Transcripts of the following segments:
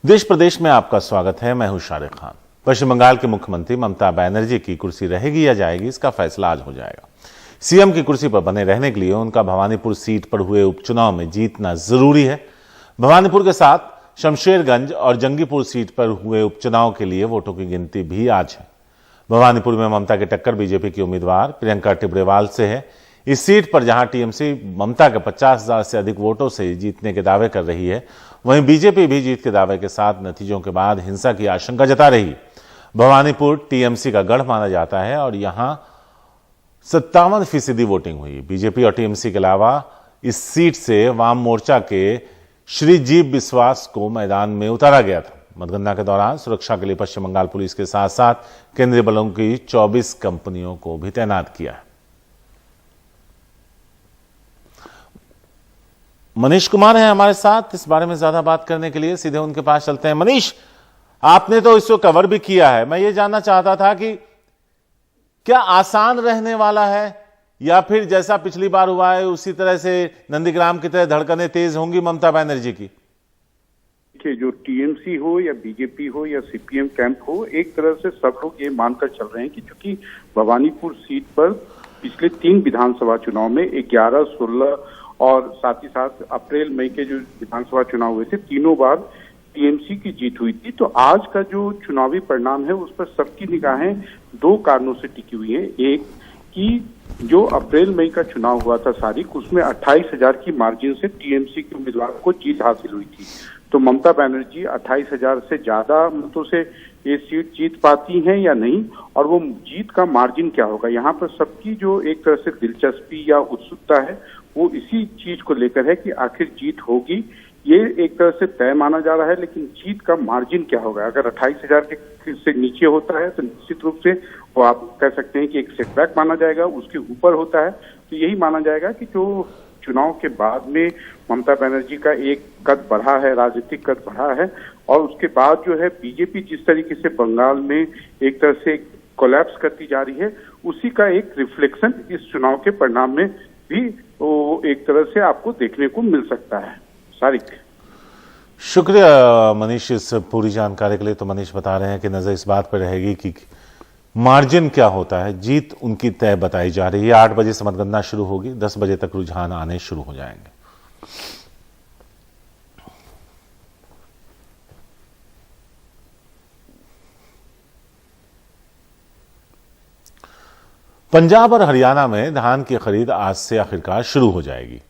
देश प्रदेश में आपका स्वागत है। मैं हूं शाहरुख खान। पश्चिम बंगाल के मुख्यमंत्री ममता बनर्जी की कुर्सी रहेगी या जाएगी, इसका फैसला आज हो जाएगा। सीएम की कुर्सी पर बने रहने के लिए उनका भवानीपुर सीट पर हुए उपचुनाव में जीतना जरूरी है। भवानीपुर के साथ शमशेरगंज और जंगीपुर सीट पर हुए उपचुनाव के लिए वोटों की गिनती भी आज है। भवानीपुर में ममता की टक्कर बीजेपी की उम्मीदवार प्रियंका टिब्रेवाल से है। इस सीट पर जहां टीएमसी ममता के 50,000 से अधिक वोटों से जीतने के दावे कर रही है, वहीं बीजेपी भी जीत के दावे के साथ नतीजों के बाद हिंसा की आशंका जता रही है। भवानीपुर टीएमसी का गढ़ माना जाता है और यहां 57% वोटिंग हुई। बीजेपी और टीएमसी के अलावा इस सीट से वाम मोर्चा के श्री जीव विश्वास को मैदान में उतारा गया था। मतगणना के दौरान सुरक्षा के लिए पश्चिम बंगाल पुलिस के साथ साथ केंद्रीय बलों की 24 कंपनियों को भी तैनात किया है। मनीष कुमार हैं हमारे साथ इस बारे में ज्यादा बात करने के लिए। सीधे उनके पास चलते हैं। मनीष, आपने तो इसको कवर भी किया है। मैं ये जानना चाहता था कि क्या आसान रहने वाला है या फिर जैसा पिछली बार हुआ है उसी तरह से नंदीग्राम की तरह धड़कनें तेज होंगी ममता बनर्जी की? देखिए, जो टीएमसी हो या बीजेपी हो या सीपीएम कैंप हो, एक तरह से सब लोग ये मानकर चल रहे हैं कि चूंकि भवानीपुर सीट पर पिछले 3 विधानसभा चुनाव में 11, 16 और साथ ही साथ अप्रैल मई के जो विधानसभा चुनाव हुए थे, तीनों बार टीएमसी की जीत हुई थी। तो आज का जो चुनावी परिणाम है उस पर सबकी निगाहें 2 कारणों से टिकी हुई है। एक कि जो अप्रैल मई का चुनाव हुआ था सारिक, उसमें 28,000 की मार्जिन से टीएमसी के उम्मीदवार को जीत हासिल हुई थी। तो ममता बनर्जी 28,000 से ज्यादा मतों से ये सीट जीत पाती हैं या नहीं, और वो जीत का मार्जिन क्या होगा, यहाँ पर सबकी जो एक तरह से दिलचस्पी या उत्सुकता है वो इसी चीज को लेकर है कि आखिर जीत होगी। ये एक तरह से तय माना जा रहा है, लेकिन जीत का मार्जिन क्या होगा। अगर 28,000 के से नीचे होता है तो निश्चित रूप से वो आप कह सकते हैं कि एक सेटबैक माना जाएगा। उसके ऊपर होता है तो यही माना जाएगा कि जो चुनाव के बाद में ममता बनर्जी का एक कद बढ़ा है, राजनीतिक कद बढ़ा है, और उसके बाद जो है बीजेपी जिस तरीके से बंगाल में एक तरह से कोलैप्स करती जा रही है, उसी का एक रिफ्लेक्शन इस चुनाव के परिणाम में भी वो एक तरह से आपको देखने को मिल सकता है। सारिक, शुक्रिया मनीष इस पूरी जानकारी के लिए। तो मनीष बता रहे हैं कि नजर इस बात पर रहेगी कि मार्जिन क्या होता है। जीत उनकी तय बताई जा रही है। 8 बजे से मतगणना शुरू होगी, 10 बजे तक रुझान आने शुरू हो जाएंगे। पंजाब और हरियाणा में धान की खरीद आज से आखिरकार शुरू हो जाएगी।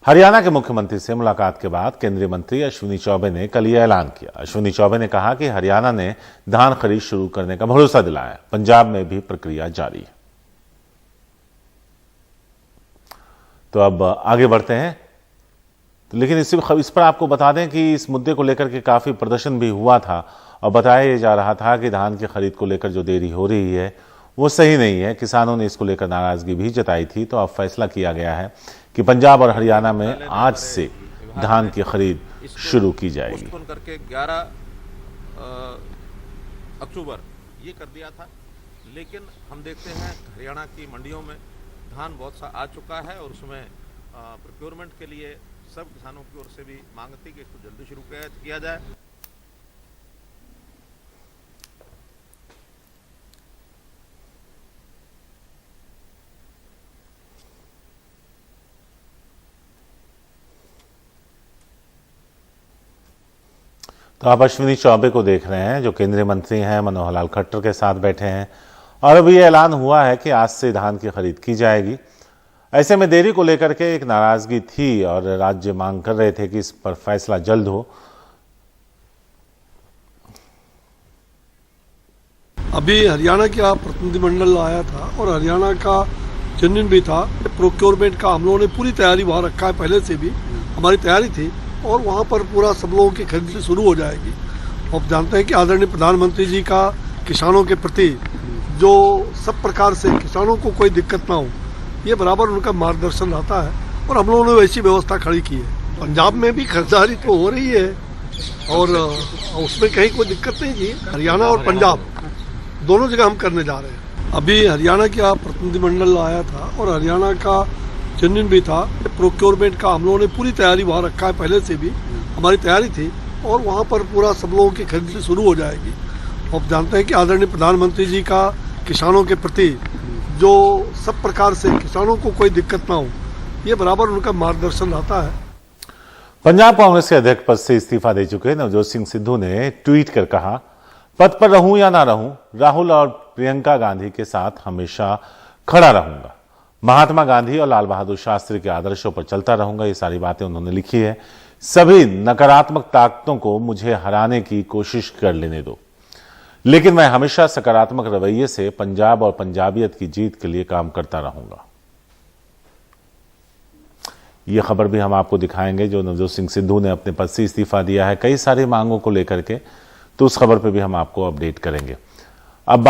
हरियाणा के मुख्यमंत्री से मुलाकात के बाद केंद्रीय मंत्री अश्विनी चौबे ने कल यह ऐलान किया। अश्विनी चौबे ने कहा कि हरियाणा ने धान खरीद शुरू करने का भरोसा दिलाया। पंजाब में भी प्रक्रिया जारी है। तो अब आगे बढ़ते हैं। लेकिन इस पर आपको बता दें कि इस मुद्दे को लेकर के काफी प्रदर्शन भी हुआ था और बताया जा रहा था कि धान की खरीद को लेकर जो देरी हो रही है वो सही नहीं है। किसानों ने इसको लेकर नाराजगी भी जताई थी। तो अब फैसला किया गया है कि पंजाब और हरियाणा में आज से धान की खरीद शुरू की जाएगी। करके 11 अक्टूबर ये कर दिया था, लेकिन हम देखते हैं हरियाणा की मंडियों में धान बहुत सा आ चुका है और उसमें प्रोक्योरमेंट के लिए सब किसानों की ओर से भी मांग थी कि इसको जल्दी शुरू किया जाए। तो आप अश्विनी चौबे को देख रहे हैं जो केंद्रीय मंत्री हैं, मनोहर लाल खट्टर के साथ बैठे हैं और अभी यह ऐलान हुआ है कि आज से धान की खरीद की जाएगी। ऐसे में देरी को लेकर के एक नाराजगी थी और राज्य मांग कर रहे थे कि इस पर फैसला जल्द हो। अभी हरियाणा का प्रतिनिधिमंडल आया था और हरियाणा का जेन्युइन भी था। प्रोक्योरमेंट का हम लोगों ने पूरी तैयारी वहाँ रखा है, पहले से भी हमारी तैयारी थी और वहाँ पर पूरा सब लोगों की खरीद शुरू हो जाएगी। आप जानते हैं कि आदरणीय प्रधानमंत्री जी का किसानों के प्रति जो सब प्रकार से किसानों को कोई दिक्कत ना हो, ये बराबर उनका मार्गदर्शन रहता है और हम लोगों ने वैसी व्यवस्था खड़ी की है। पंजाब में भी खरीदारी तो हो रही है और उसमें कहीं कोई दिक्कत नहीं थी। हरियाणा और पंजाब दोनों जगह हम करने जा रहे हैं। अभी हरियाणा का प्रतिनिधिमंडल आया था और हरियाणा का जेन्युइन भी था। प्रोक्योरमेंट का हम लोगों ने पूरी तैयारी वहाँ रखा है, पहले से भी हमारी तैयारी थी और वहाँ पर पूरा सब लोगों की खरीदी शुरू हो जाएगी। आप जानते हैं कि आदरणीय प्रधानमंत्री जी का किसानों के प्रति जो सब प्रकार से किसानों को कोई दिक्कत ना हो, ये बराबर उनका मार्गदर्शन रहता है। पंजाब कांग्रेस के अध्यक्ष पद से इस्तीफा दे चुके नवजोत सिंह सिद्धू ने ट्वीट कर कहा, पद पर रहूं या ना रहूं, राहुल और प्रियंका गांधी के साथ हमेशा खड़ा रहूंगा। महात्मा गांधी और लाल बहादुर शास्त्री के आदर्शों पर चलता रहूंगा। ये सारी बातें उन्होंने लिखी है। सभी नकारात्मक ताकतों को मुझे हराने की कोशिश कर लेने दो, लेकिन मैं हमेशा सकारात्मक रवैये से पंजाब और पंजाबियत की जीत के लिए काम करता रहूंगा। यह खबर भी हम आपको दिखाएंगे जो नवजोत सिंह सिद्धू ने अपने पद से इस्तीफा दिया है कई सारी मांगों को लेकर के, तो उस खबर पे भी हम आपको अपडेट करेंगे। अब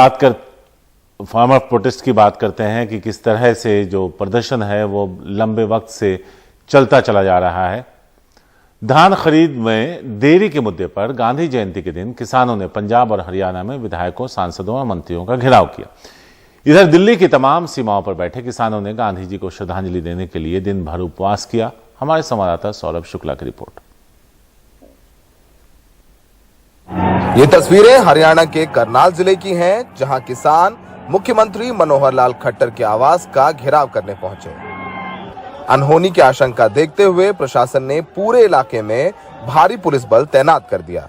फार्मर प्रोटेस्ट की बात करते हैं कि किस तरह से जो प्रदर्शन है वो लंबे वक्त से चलता चला जा रहा है। धान खरीद में देरी के मुद्दे पर गांधी जयंती के दिन किसानों ने पंजाब और हरियाणा में विधायकों, सांसदों और मंत्रियों का घेराव किया। इधर दिल्ली की तमाम सीमाओं पर बैठे किसानों ने गांधी जी को श्रद्धांजलि देने के लिए दिन भर उपवास किया। हमारे संवाददाता सौरभ शुक्ला की रिपोर्ट। ये तस्वीरें हरियाणा के करनाल जिले की हैं, जहां किसान मुख्यमंत्री मनोहर लाल खट्टर के आवास का घेराव करने पहुंचे। अनहोनी की आशंका देखते हुए प्रशासन ने पूरे इलाके में भारी पुलिस बल तैनात कर दिया।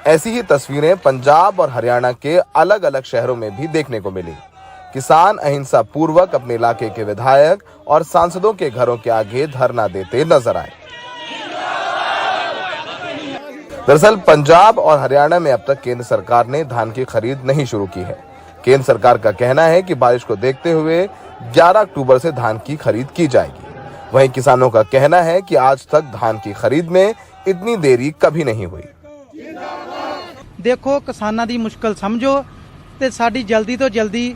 ऐसी ही तस्वीरें पंजाब और हरियाणा के अलग अलग शहरों में भी देखने को मिली। किसान अहिंसा पूर्वक अपने इलाके के विधायक और सांसदों के घरों के आगे धरना देते नजर आए। दरअसल पंजाब और हरियाणा में अब तक केंद्र सरकार ने धान की खरीद नहीं शुरू की है। केंद्र सरकार का कहना है कि बारिश को देखते हुए 11 अक्टूबर से धान की खरीद की जाएगी। वहीं किसानों का कहना है कि आज तक धान की खरीद में इतनी देरी कभी नहीं हुई। देखो किसानां दी मुश्किल समझो ते साडी जल्दी तो जल्दी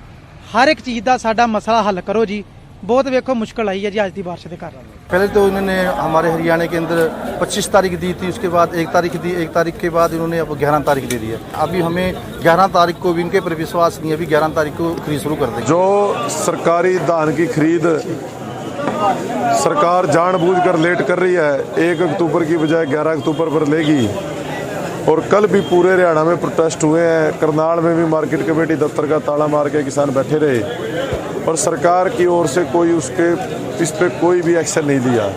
हर एक चीज़ दा साडा मसला हल करो जी। बहुत देखो मुश्किल आई है जी आज की बारिश के कारण। पहले तो इन्होंने हमारे हरियाणा के अंदर 25 तारीख दी थी, उसके बाद 1 तारीख दी, 1 तारीख के बाद इन्होंने अब 11 तारीख दे दी है। अभी हमें 11 तारीख को भी इनके पर विश्वास नहीं है, अभी 11 तारीख को खरीद शुरू कर देंगे। जो सरकारी धान की खरीद सरकार जानबूझकर लेट कर रही है, 1 अक्टूबर की बजाय 11 अक्टूबर पर लेगी। और कल भी पूरे हरियाणा में प्रोटेस्ट हुए हैं। करनाल में भी मार्केट कमेटी दफ्तर का ताला मार के किसान बैठे रहे और सरकार की ओर से कोई इस पे कोई भी एक्शन नहीं लिया।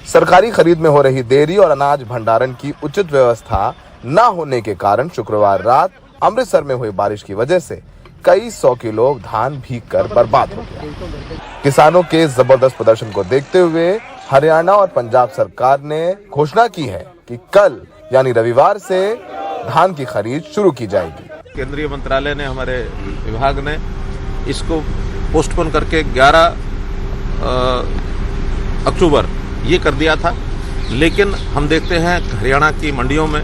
सरकारी खरीद में हो रही देरी और अनाज भंडारण की उचित व्यवस्था न होने के कारण शुक्रवार रात अमृतसर में हुई बारिश की वजह से कई 100 किलो धान भीगकर बर्बाद हो गया। किसानों के जबरदस्त प्रदर्शन को देखते हुए हरियाणा और पंजाब सरकार ने घोषणा की है कि कल यानी रविवार से धान की खरीद शुरू की जाएगी। केंद्रीय मंत्रालय ने, हमारे विभाग ने इसको पोस्टपोन करके 11 अक्टूबर ये कर दिया था, लेकिन हम देखते हैं हरियाणा की मंडियों में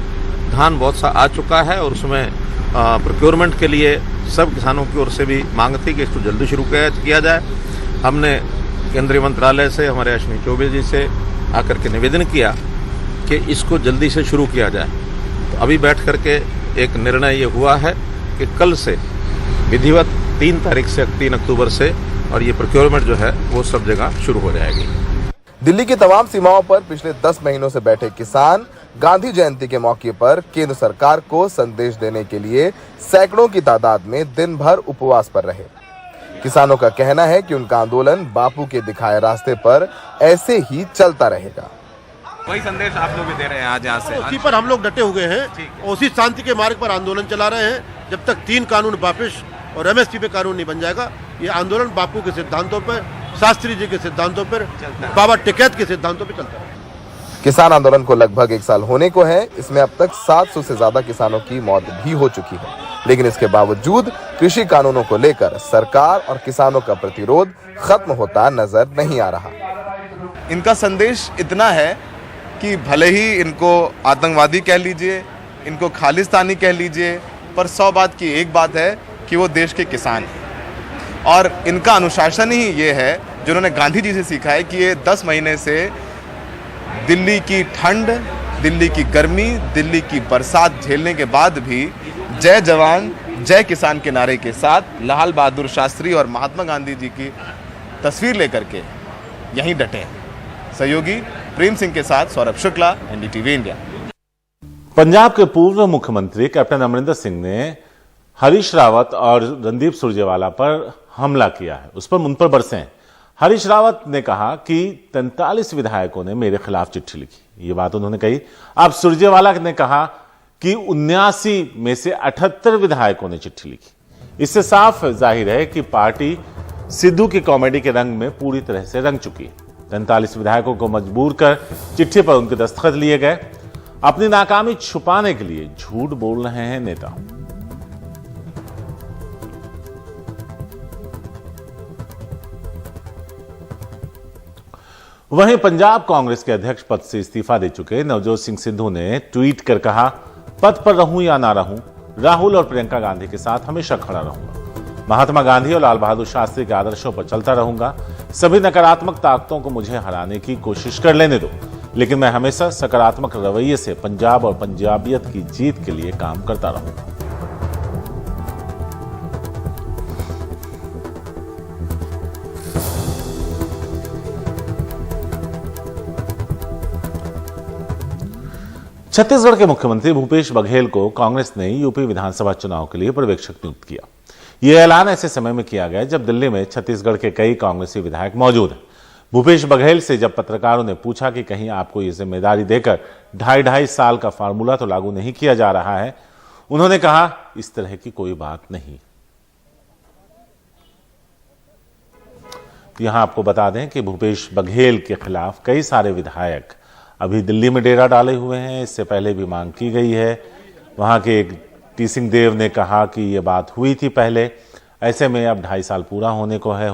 धान बहुत सा आ चुका है और उसमें प्रोक्योरमेंट के लिए सब किसानों की ओर से भी मांग थी कि इसको जल्दी शुरू किया जाए। हमने केंद्रीय मंत्रालय से, हमारे अश्विनी चौबे जी से आकर के निवेदन किया कि इसको जल्दी से शुरू किया जाए। तो अभी बैठ करके एक निर्णय ये हुआ है कि कल से विधिवत 3 तारीख से 3 अक्टूबर से और ये प्रोक्योरमेंट जो है वो सब जगह शुरू हो जाएगी। दिल्ली की तमाम सीमाओं पर पिछले 10 महीनों से बैठे किसान गांधी जयंती के मौके पर केंद्र सरकार को संदेश देने के लिए सैकड़ों की तादाद में दिन भर उपवास पर रहे। किसानों का कहना है कि उनका आंदोलन बापू के दिखाए रास्ते पर ऐसे ही चलता रहेगा। वही संदेश आप लोग भी दे रहे हैं आज यहाँ से। उसी पर हम लोग डटे हुए हैं, उसी शांति के मार्ग पर आंदोलन चला रहे हैं। जब तक 3 कानून वापिस और MSP पे कानून नहीं बन जाएगा, ये आंदोलन बापू के सिद्धांतों पर, शास्त्री जी के सिद्धांतों पर, बाबा टिकैत के सिद्धांतों पर चलता है। किसान आंदोलन को लगभग 1 साल होने को है। इसमें अब तक 700 से ज्यादा किसानों की मौत भी हो चुकी है, लेकिन इसके बावजूद कृषि कानूनों को लेकर सरकार और किसानों का प्रतिरोध खत्म होता नजर नहीं आ रहा। इनका संदेश इतना है कि भले ही इनको आतंकवादी कह लीजिए, इनको खालिस्तानी कह लीजिए, पर 100 बात की एक बात है कि वो देश के किसान हैं। और इनका अनुशासन ही ये है जो उन्होंने गांधी जी से सीखा है कि ये 10 महीने से दिल्ली की ठंड, दिल्ली की गर्मी, दिल्ली की बरसात झेलने के बाद भी जय जवान जय किसान के नारे के साथ लाल बहादुर शास्त्री और महात्मा गांधी जी की तस्वीर लेकर के यहीं डटे हैं। सहयोगी प्रेम सिंह के साथ सौरभ शुक्ला, एनडीटीवी इंडिया। पंजाब के पूर्व मुख्यमंत्री कैप्टन अमरिंदर सिंह ने हरीश रावत और रणदीप सुरजेवाला पर हमला किया है, उन पर बरसे हैं। हरीश रावत ने कहा कि 43 विधायकों ने मेरे खिलाफ चिट्ठी लिखी, ये बात उन्होंने कही। अब सुरजेवाला ने कहा कि 79 में से 78 विधायकों ने चिट्ठी लिखी। इससे साफ जाहिर है कि पार्टी सिद्धू की कॉमेडी के रंग में पूरी तरह से रंग चुकी है। 43 विधायकों को मजबूर कर चिट्ठी पर उनके दस्तखत लिए गए। अपनी नाकामी छुपाने के लिए झूठ बोल रहे हैं नेता। वहीं पंजाब कांग्रेस के अध्यक्ष पद से इस्तीफा दे चुके नवजोत सिंह सिद्धू ने ट्वीट कर कहा, पद पर रहूं या ना रहूं, राहुल और प्रियंका गांधी के साथ हमेशा खड़ा रहूंगा। महात्मा गांधी और लाल बहादुर शास्त्री के आदर्शों पर चलता रहूंगा। सभी नकारात्मक ताकतों को मुझे हराने की कोशिश कर लेने दो, लेकिन मैं हमेशा सकारात्मक रवैये से पंजाब और पंजाबियत की जीत के लिए काम करता रहूंगा। छत्तीसगढ़ के मुख्यमंत्री भूपेश बघेल को कांग्रेस ने यूपी विधानसभा चुनाव के लिए पर्यवेक्षक नियुक्त किया। यह ऐलान ऐसे समय में किया गया जब दिल्ली में छत्तीसगढ़ के कई कांग्रेसी विधायक मौजूद हैं। भूपेश बघेल से जब पत्रकारों ने पूछा कि कहीं आपको यह जिम्मेदारी देकर 2.5 साल का फार्मूला तो लागू नहीं किया जा रहा है, उन्होंने कहा, इस तरह की कोई बात नहीं। यहां आपको बता दें कि भूपेश बघेल के खिलाफ कई सारे विधायक अभी दिल्ली में डेरा डाले हुए हैं। इससे पहले भी मांग की गई है। वहां के एक टी सिंहदेव ने कहा कि यह बात हुई थी पहले, ऐसे में अब 2.5 साल पूरा होने को है।